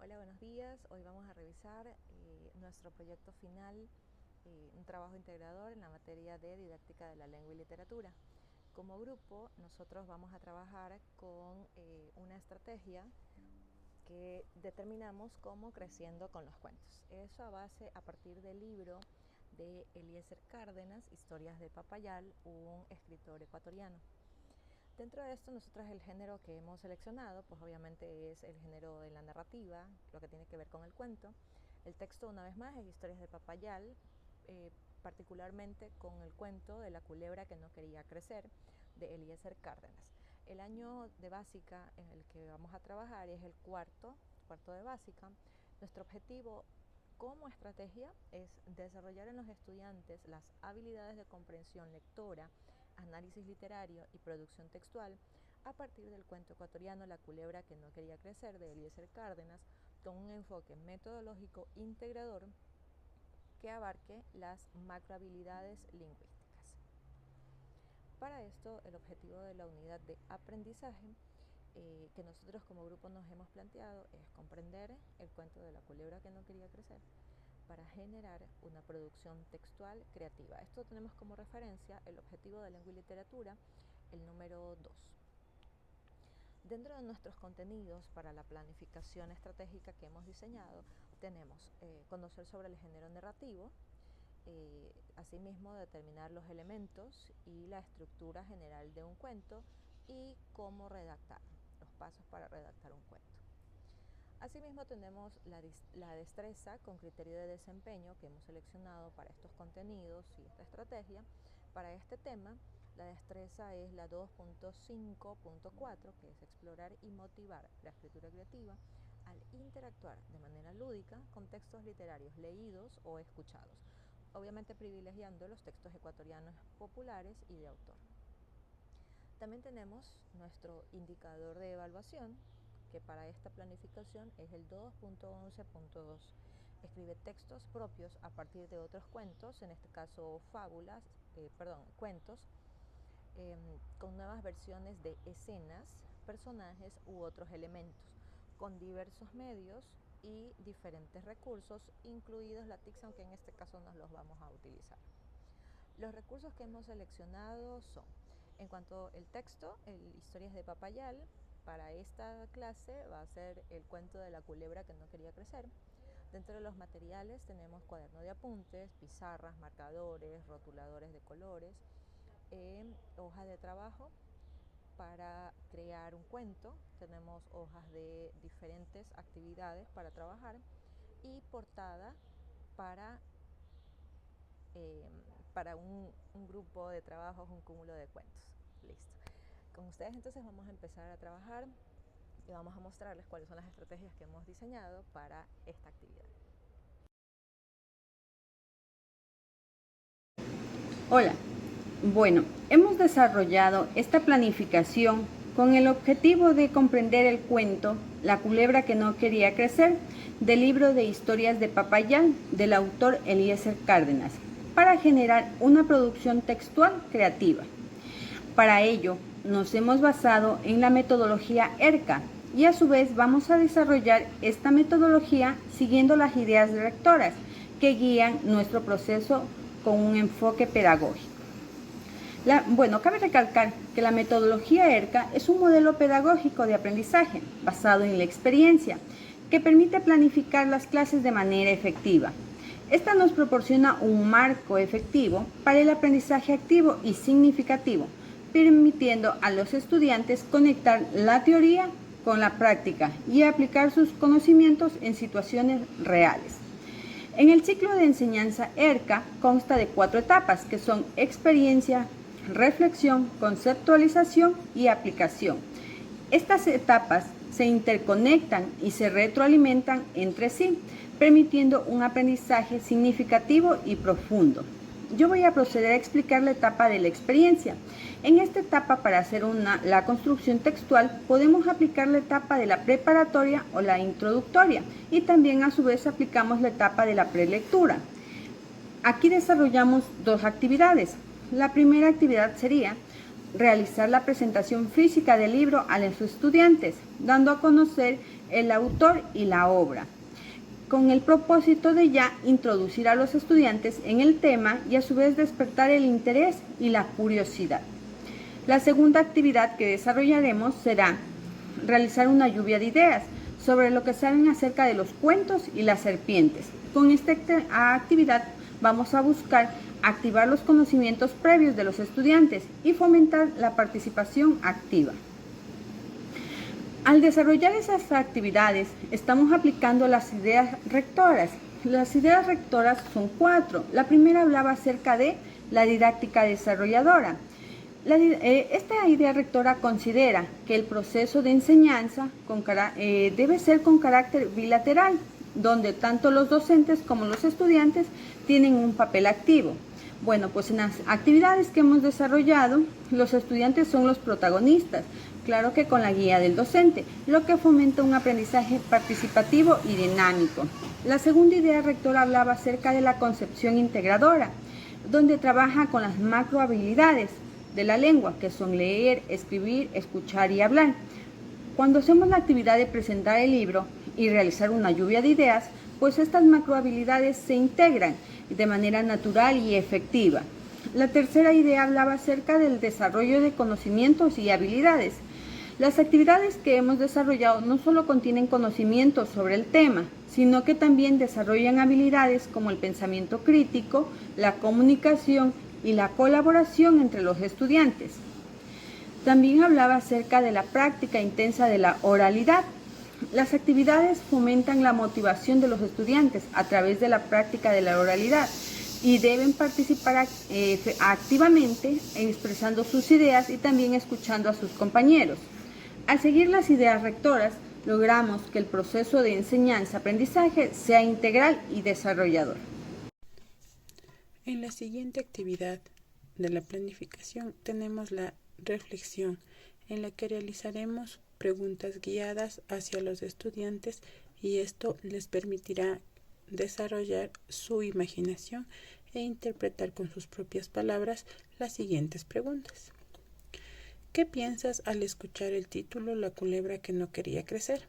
Hola, buenos días. Hoy vamos a revisar nuestro proyecto final, un trabajo integrador en la materia de didáctica de la lengua y literatura. Como grupo, nosotros vamos a trabajar con una estrategia que determinamos como creciendo con los cuentos. Eso a partir del libro de Eliezer Cárdenas, Historias de Papayal, un escritor ecuatoriano. Dentro de esto, nosotros el género que hemos seleccionado, pues obviamente es el género de la narrativa, lo que tiene que ver con el cuento. El texto, una vez más, es Historias de Papayal, particularmente con el cuento de la culebra que no quería crecer, de Eliezer Cárdenas. El año de básica en el que vamos a trabajar es el cuarto de básica. Nuestro objetivo como estrategia es desarrollar en los estudiantes las habilidades de comprensión lectora, análisis literario y producción textual a partir del cuento ecuatoriano La culebra que no quería crecer de Eliezer Cárdenas, con un enfoque metodológico integrador que abarque las macrohabilidades lingüísticas. Para esto, el objetivo de la unidad de aprendizaje que nosotros como grupo nos hemos planteado es comprender el cuento de La culebra que no quería crecer para generar una producción textual creativa. Esto tenemos como referencia el objetivo de lengua y literatura, el número 2. Dentro de nuestros contenidos para la planificación estratégica que hemos diseñado, tenemos conocer sobre el género narrativo, asimismo determinar los elementos y la estructura general de un cuento y cómo redactar, los pasos para redactar un cuento. Asimismo tenemos la destreza con criterio de desempeño que hemos seleccionado para estos contenidos y esta estrategia. Para este tema, la destreza es la 2.5.4, que es explorar y motivar la escritura creativa al interactuar de manera lúdica con textos literarios leídos o escuchados, obviamente privilegiando los textos ecuatorianos populares y de autor. También tenemos nuestro indicador de evaluación, que para esta planificación es el 2.11.2. Escribe textos propios a partir de otros cuentos, en este caso cuentos, con nuevas versiones de escenas, personajes u otros elementos, con diversos medios y diferentes recursos, incluidos la TICS, aunque en este caso no los vamos a utilizar. Los recursos que hemos seleccionado son, en cuanto al texto, Historias de Papayal. Para esta clase va a ser el cuento de la culebra que no quería crecer. Dentro de los materiales tenemos cuaderno de apuntes, pizarras, marcadores, rotuladores de colores, hojas de trabajo para crear un cuento, tenemos hojas de diferentes actividades para trabajar y portada para un grupo de trabajos, un cúmulo de cuentos. Listo. Con ustedes entonces vamos a empezar a trabajar y vamos a mostrarles cuáles son las estrategias que hemos diseñado para esta actividad. Hola, bueno, hemos desarrollado esta planificación con el objetivo de comprender el cuento La culebra que no quería crecer del libro de Historias de Papayal del autor Eliezer Cárdenas para generar una producción textual creativa. Para ello, nos hemos basado en la metodología ERCA y a su vez vamos a desarrollar esta metodología siguiendo las ideas rectoras que guían nuestro proceso con un enfoque pedagógico. Cabe recalcar que la metodología ERCA es un modelo pedagógico de aprendizaje basado en la experiencia que permite planificar las clases de manera efectiva. Esta nos proporciona un marco efectivo para el aprendizaje activo y significativo, permitiendo a los estudiantes conectar la teoría con la práctica y aplicar sus conocimientos en situaciones reales. En el ciclo de enseñanza ERCA consta de 4 etapas que son experiencia, reflexión, conceptualización y aplicación. Estas etapas se interconectan y se retroalimentan entre sí, permitiendo un aprendizaje significativo y profundo. Yo voy a proceder a explicar la etapa de la experiencia. En esta etapa, para hacer la construcción textual, podemos aplicar la etapa de la preparatoria o la introductoria y también a su vez aplicamos la etapa de la prelectura. Aquí desarrollamos 2 actividades. La primera actividad sería realizar la presentación física del libro a los estudiantes, dando a conocer el autor y la obra, con el propósito de ya introducir a los estudiantes en el tema y a su vez despertar el interés y la curiosidad. La segunda actividad que desarrollaremos será realizar una lluvia de ideas sobre lo que saben acerca de los cuentos y las serpientes. Con esta actividad vamos a buscar activar los conocimientos previos de los estudiantes y fomentar la participación activa. Al desarrollar esas actividades, estamos aplicando las ideas rectoras. Las ideas rectoras son 4. La primera hablaba acerca de la didáctica desarrolladora. Esta idea rectora considera que el proceso de enseñanza debe ser con carácter bilateral, donde tanto los docentes como los estudiantes tienen un papel activo. Bueno, pues en las actividades que hemos desarrollado, los estudiantes son los protagonistas, claro que con la guía del docente, lo que fomenta un aprendizaje participativo y dinámico. La segunda idea rectora hablaba acerca de la concepción integradora, donde trabaja con las macrohabilidades de la lengua, que son leer, escribir, escuchar y hablar. Cuando hacemos la actividad de presentar el libro y realizar una lluvia de ideas, pues estas macrohabilidades se integran de manera natural y efectiva. La tercera idea hablaba acerca del desarrollo de conocimientos y habilidades. Las actividades que hemos desarrollado no solo contienen conocimientos sobre el tema, sino que también desarrollan habilidades como el pensamiento crítico, la comunicación y la colaboración entre los estudiantes. También hablaba acerca de la práctica intensa de la oralidad. Las actividades fomentan la motivación de los estudiantes a través de la práctica de la oralidad y deben participar activamente expresando sus ideas y también escuchando a sus compañeros. Al seguir las ideas rectoras, logramos que el proceso de enseñanza-aprendizaje sea integral y desarrollador. En la siguiente actividad de la planificación tenemos la reflexión, en la que realizaremos preguntas guiadas hacia los estudiantes y esto les permitirá desarrollar su imaginación e interpretar con sus propias palabras las siguientes preguntas. ¿Qué piensas al escuchar el título La culebra que no quería crecer?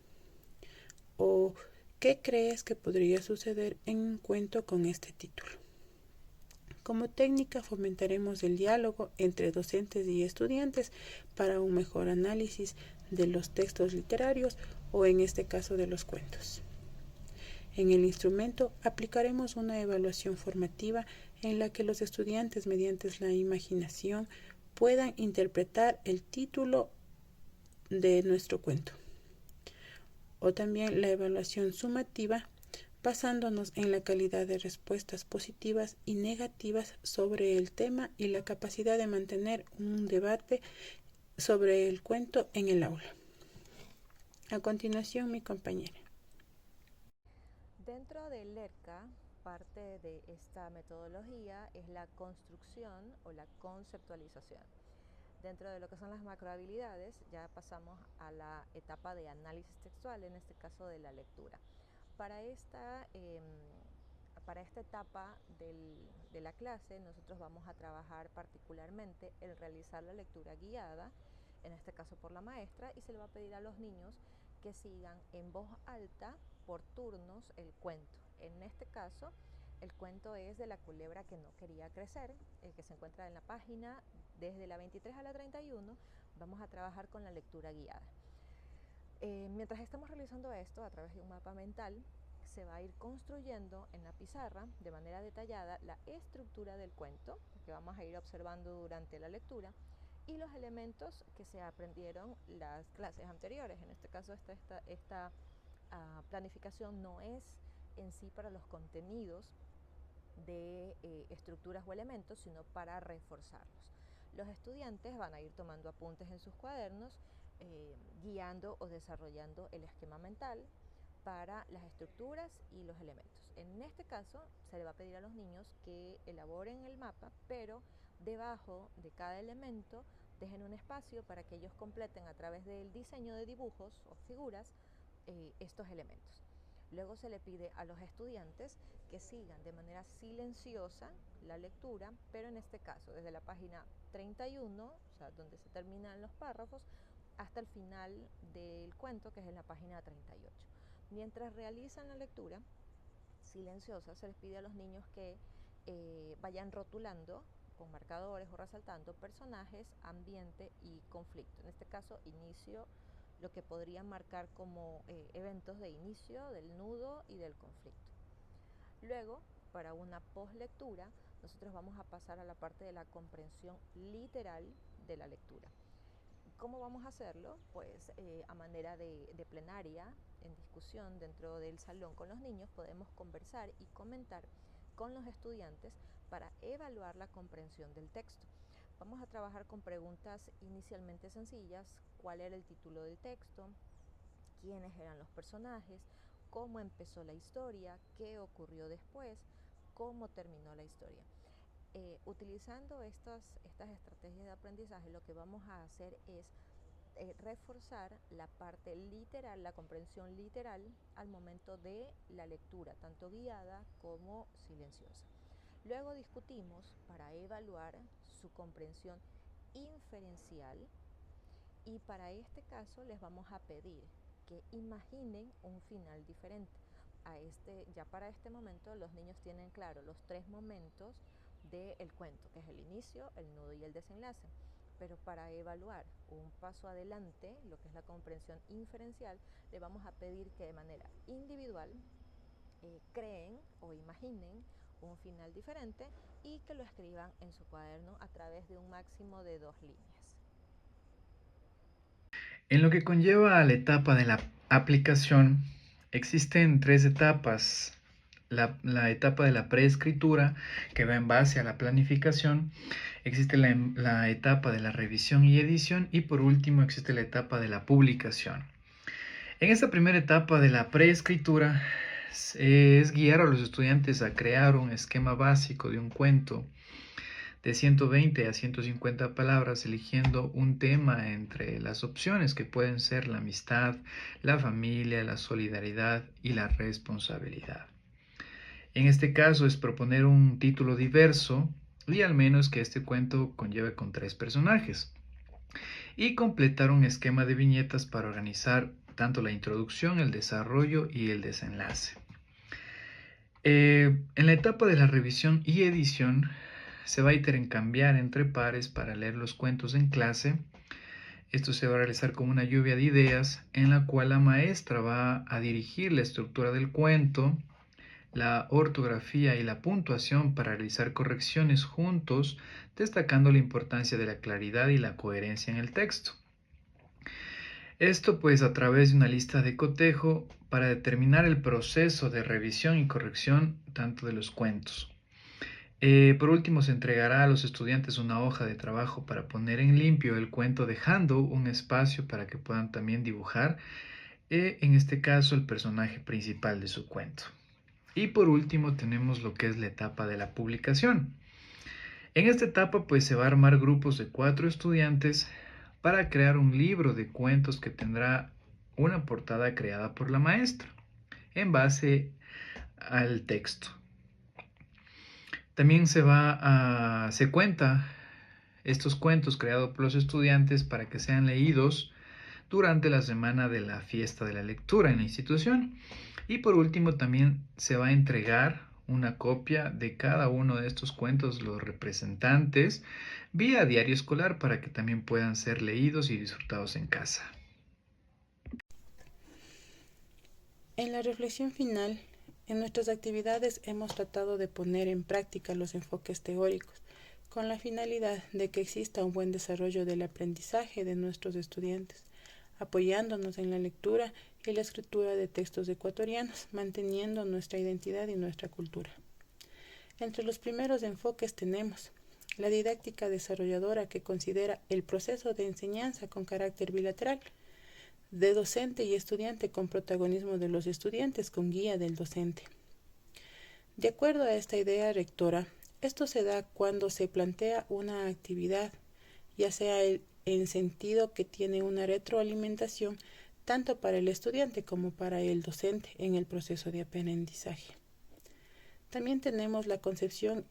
¿O qué crees que podría suceder en un cuento con este título? Como técnica fomentaremos el diálogo entre docentes y estudiantes para un mejor análisis de los textos literarios o en este caso de los cuentos. En el instrumento aplicaremos una evaluación formativa en la que los estudiantes mediante la imaginación puedan interpretar el título de nuestro cuento. O también la evaluación sumativa basándonos en la calidad de respuestas positivas y negativas sobre el tema y la capacidad de mantener un debate sobre el cuento en el aula. A continuación, mi compañera. Dentro del ERCA, parte de esta metodología es la construcción o la conceptualización. Dentro de lo que son las macrohabilidades, ya pasamos a la etapa de análisis textual, en este caso de la lectura. Para esta etapa de la clase, nosotros vamos a trabajar particularmente el realizar la lectura guiada, en este caso por la maestra, y se le va a pedir a los niños que sigan en voz alta por turnos el cuento. En este caso, el cuento es de la culebra que no quería crecer, el que se encuentra en la página desde la 23 a la 31. Vamos a trabajar con la lectura guiada. Mientras estamos realizando esto a través de un mapa mental, se va a ir construyendo en la pizarra de manera detallada la estructura del cuento, que vamos a ir observando durante la lectura, y los elementos que se aprendieron las clases anteriores. En este caso, esta planificación no es en sí para los contenidos de estructuras o elementos, sino para reforzarlos. Los estudiantes van a ir tomando apuntes en sus cuadernos, guiando o desarrollando el esquema mental para las estructuras y los elementos. En este caso, se le va a pedir a los niños que elaboren el mapa, pero debajo de cada elemento dejen un espacio para que ellos completen a través del diseño de dibujos o figuras estos elementos. Luego se le pide a los estudiantes que sigan de manera silenciosa la lectura, pero en este caso desde la página 31, o sea, donde se terminan los párrafos, hasta el final del cuento, que es en la página 38. Mientras realizan la lectura silenciosa, se les pide a los niños que vayan rotulando con marcadores o resaltando personajes, ambiente y conflicto. En este caso, inicio, lo que podrían marcar como eventos de inicio del nudo y del conflicto. Luego, para una postlectura, nosotros vamos a pasar a la parte de la comprensión literal de la lectura. ¿Cómo vamos a hacerlo? Pues a manera de plenaria, en discusión dentro del salón con los niños, podemos conversar y comentar con los estudiantes para evaluar la comprensión del texto. Vamos a trabajar con preguntas inicialmente sencillas: ¿cuál era el título del texto? ¿Quiénes eran los personajes? ¿Cómo empezó la historia? ¿Qué ocurrió después? ¿Cómo terminó la historia? Utilizando estas estrategias de aprendizaje, lo que vamos a hacer es reforzar la parte literal, la comprensión literal al momento de la lectura, tanto guiada como silenciosa. Luego discutimos para evaluar su comprensión inferencial, y para este caso les vamos a pedir que imaginen un final diferente. Ya para este momento los niños tienen claro los 3 momentos del cuento, que es el inicio, el nudo y el desenlace. Pero para evaluar un paso adelante, lo que es la comprensión inferencial, le vamos a pedir que de manera individual creen o imaginen un final diferente y que lo escriban en su cuaderno a través de un máximo de 2 líneas. En lo que conlleva a la etapa de la aplicación, existen 3 etapas. La etapa de la preescritura, que va en base a la planificación. Existe la etapa de la revisión y edición, y por último existe la etapa de la publicación. En esta primera etapa de la preescritura es guiar a los estudiantes a crear un esquema básico de un cuento de 120 a 150 palabras, eligiendo un tema entre las opciones que pueden ser la amistad, la familia, la solidaridad y la responsabilidad. En este caso es proponer un título diverso y al menos que este cuento conlleve con 3 personajes, y completar un esquema de viñetas para organizar tanto la introducción, el desarrollo y el desenlace. En la etapa de la revisión y edición se va a intercambiar entre pares para leer los cuentos en clase. Esto se va a realizar como una lluvia de ideas en la cual la maestra va a dirigir la estructura del cuento, la ortografía y la puntuación para realizar correcciones juntos, destacando la importancia de la claridad y la coherencia en el texto. Esto pues a través de una lista de cotejo para determinar el proceso de revisión y corrección tanto de los cuentos. Por último, se entregará a los estudiantes una hoja de trabajo para poner en limpio el cuento, dejando un espacio para que puedan también dibujar, en este caso, el personaje principal de su cuento. Y por último, tenemos lo que es la etapa de la publicación. En esta etapa, pues se va a armar grupos de 4 estudiantes para crear un libro de cuentos que tendrá una portada creada por la maestra en base al texto. También se cuenta estos cuentos creados por los estudiantes para que sean leídos durante la semana de la fiesta de la lectura en la institución. Y por último también se va a entregar una copia de cada uno de estos cuentos, los representantes, vía diario escolar para que también puedan ser leídos y disfrutados en casa. En la reflexión final, en nuestras actividades hemos tratado de poner en práctica los enfoques teóricos, con la finalidad de que exista un buen desarrollo del aprendizaje de nuestros estudiantes, apoyándonos en la lectura y la escritura de textos ecuatorianos, manteniendo nuestra identidad y nuestra cultura. Entre los primeros enfoques tenemos la didáctica desarrolladora, que considera el proceso de enseñanza con carácter bilateral, de docente y estudiante con protagonismo de los estudiantes con guía del docente. De acuerdo a esta idea rectora, esto se da cuando se plantea una actividad, ya sea en sentido que tiene una retroalimentación tanto para el estudiante como para el docente en el proceso de aprendizaje. También tenemos la concepción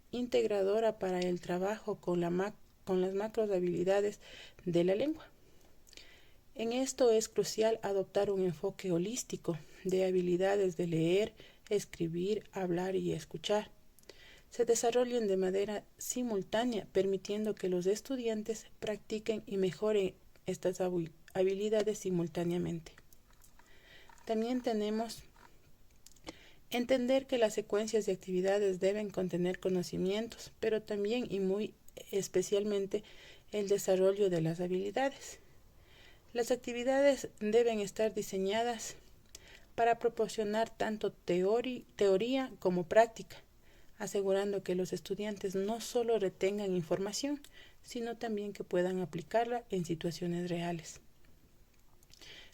integradora para el trabajo con las macros habilidades de la lengua. En esto es crucial adoptar un enfoque holístico de habilidades de leer, escribir, hablar y escuchar. Se desarrollen de manera simultánea, permitiendo que los estudiantes practiquen y mejoren estas habilidades simultáneamente. También tenemos entender que las secuencias de actividades deben contener conocimientos, pero también y muy especialmente el desarrollo de las habilidades. Las actividades deben estar diseñadas para proporcionar tanto teoría como práctica, asegurando que los estudiantes no solo retengan información, sino también que puedan aplicarla en situaciones reales.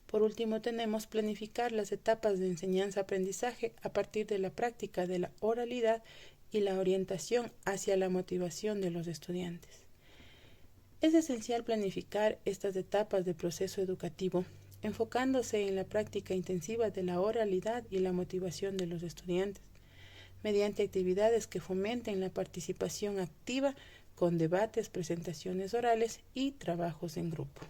Por último, tenemos planificar las etapas de enseñanza-aprendizaje a partir de la práctica de la oralidad y la orientación hacia la motivación de los estudiantes. Es esencial planificar estas etapas del proceso educativo, enfocándose en la práctica intensiva de la oralidad y la motivación de los estudiantes, mediante actividades que fomenten la participación activa con debates, presentaciones orales y trabajos en grupo.